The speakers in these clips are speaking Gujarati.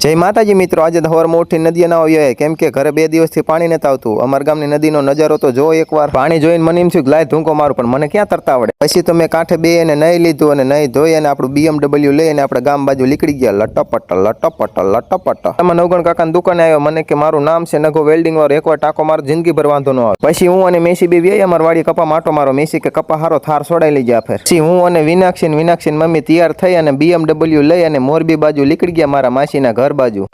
જય માતાજી મિત્રો, આજે સવારમાં ઉઠીને નદીએ ના આવ્યા કેમ કે ઘરે 2 દિવસથી પાણી નથી આવતું। અમારા ગામની નદીનો નજારો તો જો એકવાર। પાણી જોઈને મને એમ થયું લાય ધૂંકો મારું, પણ મને ક્યાં તરતા આવડે। પછી તો મેં કાંઠે બેસીને નહીં લીધું અને નહીં ધોઈ અને આપણું BMW લઈને આપણે ગામ બાજુ નીકળી ગયા। લટપટ લટપટ લટપટ તમે નવગણ કાકાની દુકાને આવ્યો। મને કે મારું નામ છે નગો વેલ્ડિંગ વાળો, એકવાર ટાંકો મારો જિંદગીભર વાંધો ન આવે। પછી હું અને મેસી બે વ્યાય અમાર વાડી કપા માટો મારો। મેસી કે કપા હારો થાર છોડાઈ લઈ જા ફેર। પછી હું અને વિનાક્ષી મમ્મી તૈયાર થઈ અને BMW લઈ અને મોરબી બાજુ નીકળી ગયા મારા માસીના ઘર બાજુ।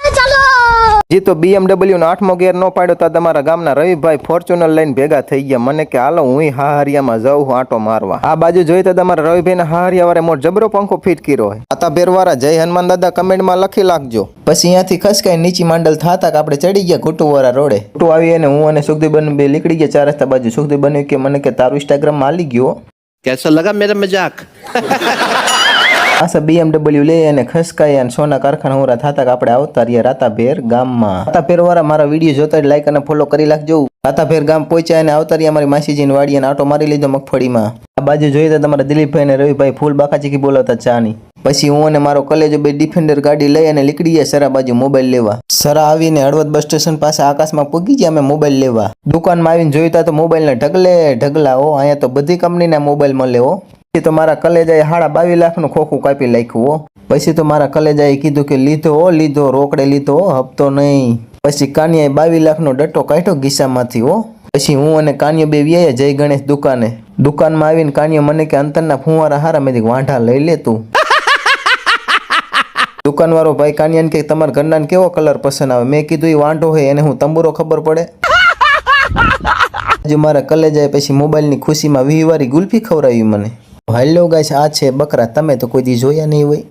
जी तो BMW नो 8मो गेर न पाड्यो तो तमारा गामना रविभाई फॉर्च्यूनर लईने भेगा थई गया। मने के हालो हुंय हाहरियामां जाऊं आटो मारवा। आ बाजू जोई तो तमारा रविभाईना हाहरिया वारे मोट जबरो पंखो फीट कर्यो है। आता बेरवारा जय हनुमान दादा कमेंट में लखी नाखजो। पछी अहींयाथी खसकाई नीची मांडल थाता आपणे चढ़ी गया घुटुवारा रोडे। घुटु आवी अने हूँ अने सुखदेव बे નીકળી ગયા 4 રસ્તા બાજુ। સુખદેવ કે મને કે તારું ઇન્સ્ટાગ્રામ માં આલી ગયો। कैसा लगा मेरा मजाक? आसा BMW ले અને ખસકાઈ અને સોના કારખાના હોરા થાતા કે આપણે આવતા રહ્યા રાતાભેર ગામમાં। રાતાભેર વાળા મારા વિડીયો જોતા લાઈક અને ફોલો કરી નાખજો। રાતાભેર ગામ પહોંચ્યા અને આવતા રહ્યા અમારી માસીજીની વાડી અને આટો મારી લીધો મગફળીમાં। આ બાજુ જોઈએ તો તમારા દિલીપભાઈ અને રવિભાઈ ફૂલ બાકાચીકી બોલાવતા ચાની। પછી હું અને મારો કલેજો બે ડિફેન્ડર ગાડી લઈ અને નીકળી ગયા સરા બાજુ મોબાઈલ લેવા। સરા આવીને હળવદ બસ સ્ટેશન પાસે આકાશમાં પૂગી ગયા અમે મોબાઈલ લેવા। દુકાનમાં આવીને જોઈતા તો મોબાઈલના ઢગલા હો। અહીંયા તો બધી કંપનીના મોબાઈલ મળે હો। પછી તો મારા કલેજાએ 22 લાખનું ખોખું કાપી નાખ્યું હો। પછી તો મારા કલેજાએ કીધું કે લીધો રોકડે લીધો હપ્તો નહીં। પછી કાનિયાએ 22 લાખનો ડટ્ટો કાઢ્યો ગીસામાંથી હો। પછી હું અને કાનિયો બે વ્યાયા જય ગણેશ દુકાને। દુકાનમાં આવીને કાનિયો મને કે અંતરના ફુવારા હારા મેં વાંઢા લઈ લે તું। દુકાનવાળો ભાઈ કાનિયાને કે તમારા ઘરનાને કેવો કલર પસંદ આવે? મેં કીધું એ વાંઢો હે એને હું તંબુરો ખબર પડે। હજુ મારા કલેજાએ પછી મોબાઈલની ખુશીમાં 20 વારી ગુલ્ફી ખવડાવી મને। હેલો ગાઈસ, આ છે બકરા, તમે તો કોઈ દી જોયા નહીં હોય।